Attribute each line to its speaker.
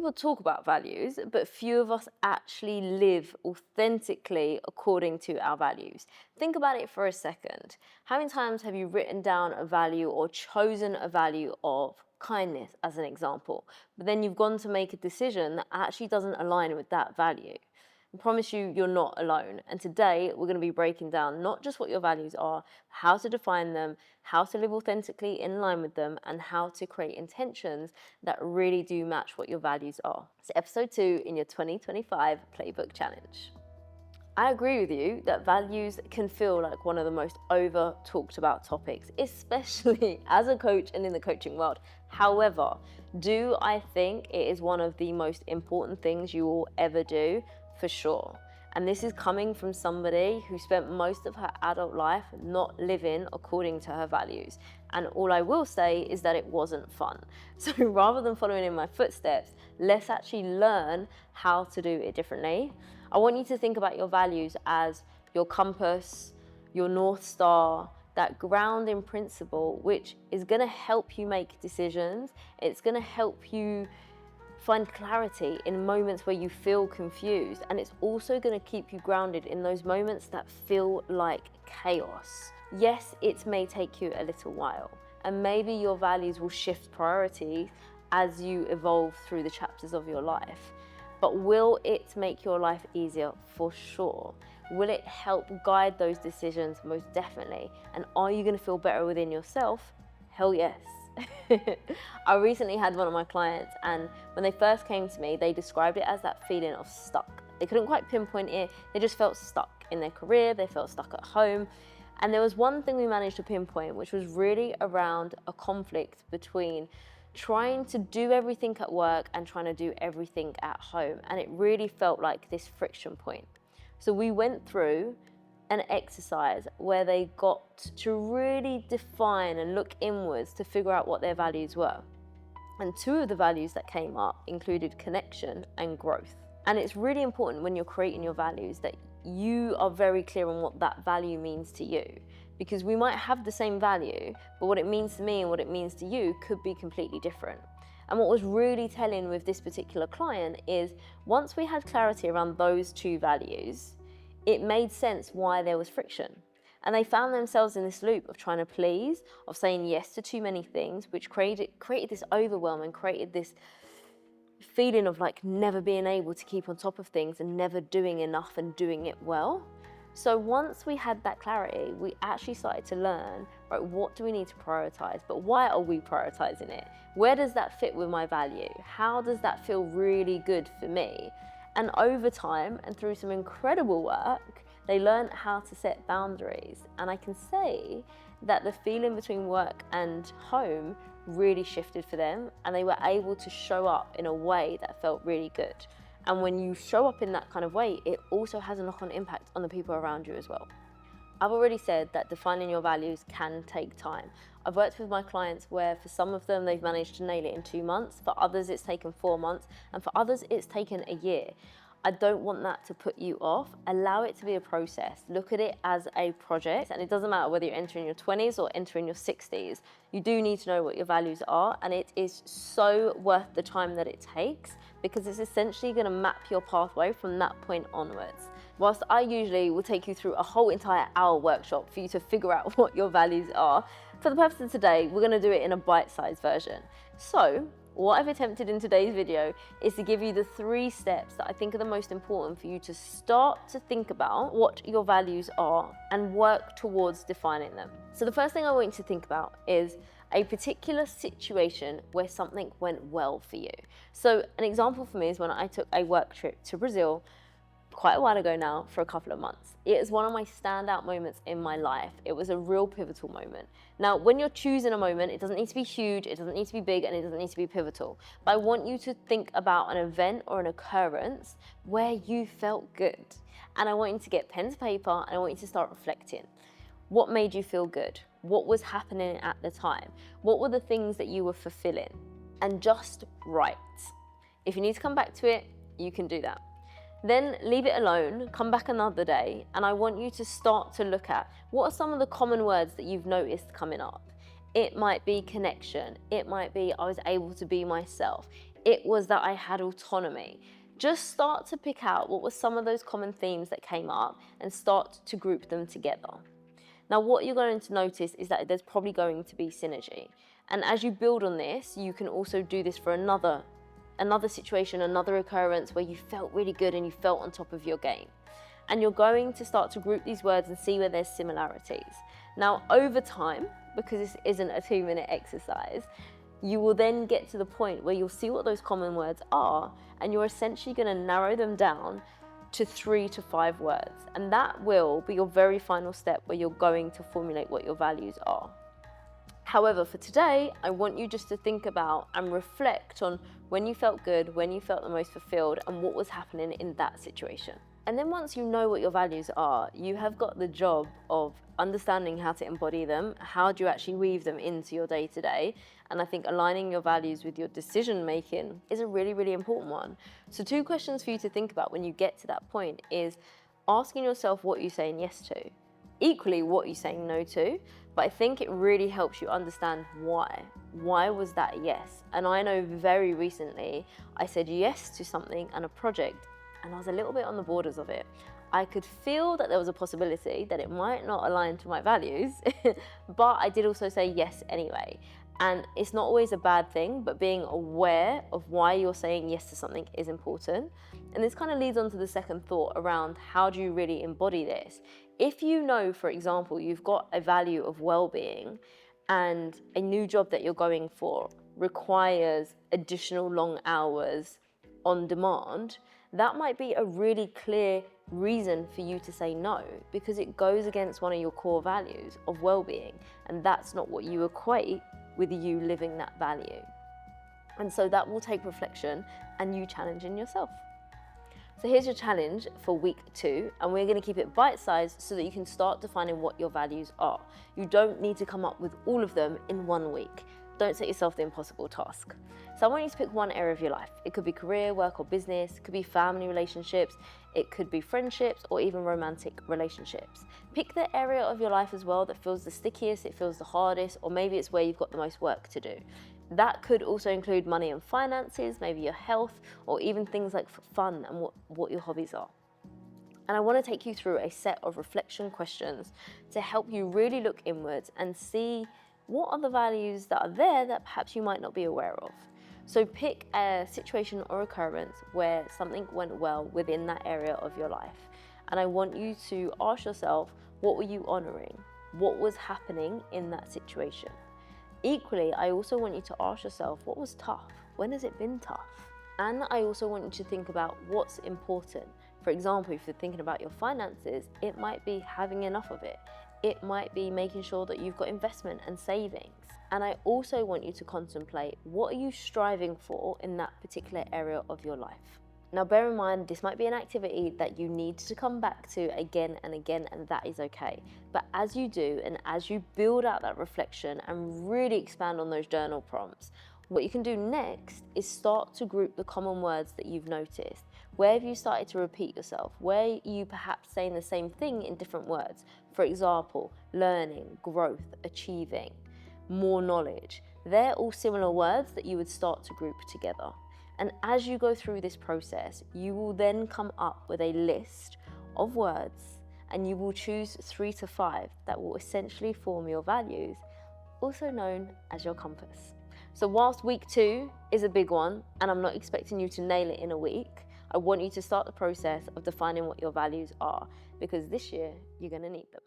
Speaker 1: people talk about values, but few of us actually live authentically according to our values. Think about it for a second. How many times have you written down a value or chosen a value of kindness as an example, but then you've gone to make a decision that actually doesn't align with that value? I promise you, you're not alone. And today we're going to be breaking down not just what your values are, how to define them, how to live authentically in line with them, and how to create intentions that really do match what your values are. It's episode 2 in your 2025 Playbook Challenge. I agree with you that values can feel like one of the most over talked about topics, especially as a coach and in the coaching world. However, do I think it is one of the most important things you will ever do? For sure. And this is coming from somebody who spent most of her adult life not living according to her values. And all I will say is that it wasn't fun. So rather than following in my footsteps, let's actually learn how to do it differently. I want you to think about your values as your compass, your North Star, that grounding principle, which is going to help you make decisions. It's going to help you find clarity in moments where you feel confused, and it's also going to keep you grounded in those moments that feel like chaos. Yes, it may take you a little while, and maybe your values will shift priorities as you evolve through the chapters of your life. But will it make your life easier? For sure. Will it help guide those decisions? Most definitely. And are you going to feel better within yourself? Hell yes. I recently had one of my clients, and when they first came to me, they described it as that feeling of stuck. They couldn't quite pinpoint it. They just felt stuck in their career. They felt stuck at home. And there was one thing we managed to pinpoint, which was really around a conflict between trying to do everything at work and trying to do everything at home. And it really felt like this friction point. So we went through an exercise where they got to really define and look inwards to figure out what their values were. And 2 of the values that came up included connection and growth. And it's really important when you're creating your values that you are very clear on what that value means to you. Because we might have the same value, but what it means to me and what it means to you could be completely different. And what was really telling with this particular client is once we had clarity around those 2 values, it made sense why there was friction. And they found themselves in this loop of trying to please, of saying yes to too many things, which created this overwhelm and created this feeling of like never being able to keep on top of things and never doing enough and doing it well. So once we had that clarity, we actually started to learn, right, what do we need to prioritize? But why are we prioritizing it? Where does that fit with my value? How does that feel really good for me? And over time and through some incredible work, they learned how to set boundaries. And I can say that the feeling between work and home really shifted for them, and they were able to show up in a way that felt really good. And when you show up in that kind of way, it also has a knock-on impact on the people around you as well. I've already said that defining your values can take time. I've worked with my clients where for some of them, they've managed to nail it in 2 months. For others, it's taken 4 months. And for others, it's taken a year. I don't want that to put you off. Allow it to be a process. Look at it as a project. And it doesn't matter whether you're entering your 20s or entering your 60s. You do need to know what your values are. And it is so worth the time that it takes, because it's essentially going to map your pathway from that point onwards. Whilst I usually will take you through a whole entire hour workshop for you to figure out what your values are, for the purpose of today, we're going to do it in a bite-sized version. So what I've attempted in today's video is to give you the 3 steps that I think are the most important for you to start to think about what your values are and work towards defining them. So the first thing I want you to think about is a particular situation where something went well for you. So an example for me is when I took a work trip to Brazil quite a while ago now for a couple of months. It is one of my standout moments in my life. It was a real pivotal moment. Now, when you're choosing a moment, it doesn't need to be huge, it doesn't need to be big, and it doesn't need to be pivotal. But I want you to think about an event or an occurrence where you felt good. And I want you to get pen to paper, and I want you to start reflecting. What made you feel good? What was happening at the time? What were the things that you were fulfilling? And just write. If you need to come back to it, you can do that. Then leave it alone, come back another day, and I want you to start to look at what are some of the common words that you've noticed coming up. It might be connection, it might be I was able to be myself, it was that I had autonomy. Just start to pick out what were some of those common themes that came up and start to group them together. Now, what you're going to notice is that there's probably going to be synergy. And as you build on this, you can also do this for another situation, another occurrence where you felt really good and you felt on top of your game. And you're going to start to group these words and see where there's similarities. Now, over time, because this isn't a 2-minute exercise, you will then get to the point where you'll see what those common words are, and you're essentially going to narrow them down to 3 to 5 words. And that will be your very final step where you're going to formulate what your values are. However, for today, I want you just to think about and reflect on when you felt good, when you felt the most fulfilled, and what was happening in that situation. And then once you know what your values are, you have got the job of understanding how to embody them. How do you actually weave them into your day-to-day? And I think aligning your values with your decision making is a really, really important one. So 2 questions for you to think about when you get to that point is asking yourself what you're saying yes to. Equally, what you're saying no to. But I think it really helps you understand why. Why was that a yes? And I know very recently I said yes to something and a project, and I was a little bit on the borders of it. I could feel that there was a possibility that it might not align to my values, but I did also say yes anyway. And it's not always a bad thing, but being aware of why you're saying yes to something is important. And this kind of leads on to the second thought around how do you really embody this? If you know, for example, you've got a value of well-being and a new job that you're going for requires additional long hours on demand, that might be a really clear reason for you to say no, because it goes against one of your core values of well-being, and that's not what you equate with you living that value. And so that will take reflection and you challenging yourself. So here's your challenge for week 2, and we're going to keep it bite-sized so that you can start defining what your values are. You don't need to come up with all of them in 1 week. Don't set yourself the impossible task. So I want you to pick one area of your life. It could be career, work, or business. It could be family relationships. It could be friendships or even romantic relationships. Pick the area of your life as well that feels the stickiest, it feels the hardest, or maybe it's where you've got the most work to do. That could also include money and finances, maybe your health, or even things like fun and what your hobbies are. And I want to take you through a set of reflection questions to help you really look inwards and see what are the values that are there that perhaps you might not be aware of. So pick a situation or occurrence where something went well within that area of your life. And I want you to ask yourself, what were you honoring? What was happening in that situation? Equally, I also want you to ask yourself, what was tough? When has it been tough? And I also want you to think about what's important. For example, if you're thinking about your finances, it might be having enough of it. It might be making sure that you've got investment and savings. And I also want you to contemplate, what are you striving for in that particular area of your life? Now, bear in mind, this might be an activity that you need to come back to again and again, and that is okay. But as you do, and as you build out that reflection and really expand on those journal prompts, what you can do next is start to group the common words that you've noticed. Where have you started to repeat yourself? Where are you perhaps saying the same thing in different words? For example, learning, growth, achieving, more knowledge. They're all similar words that you would start to group together. And as you go through this process, you will then come up with a list of words, and you will choose 3 to 5 that will essentially form your values, also known as your compass. So whilst week 2 is a big one, and I'm not expecting you to nail it in a week, I want you to start the process of defining what your values are, because this year you're going to need them.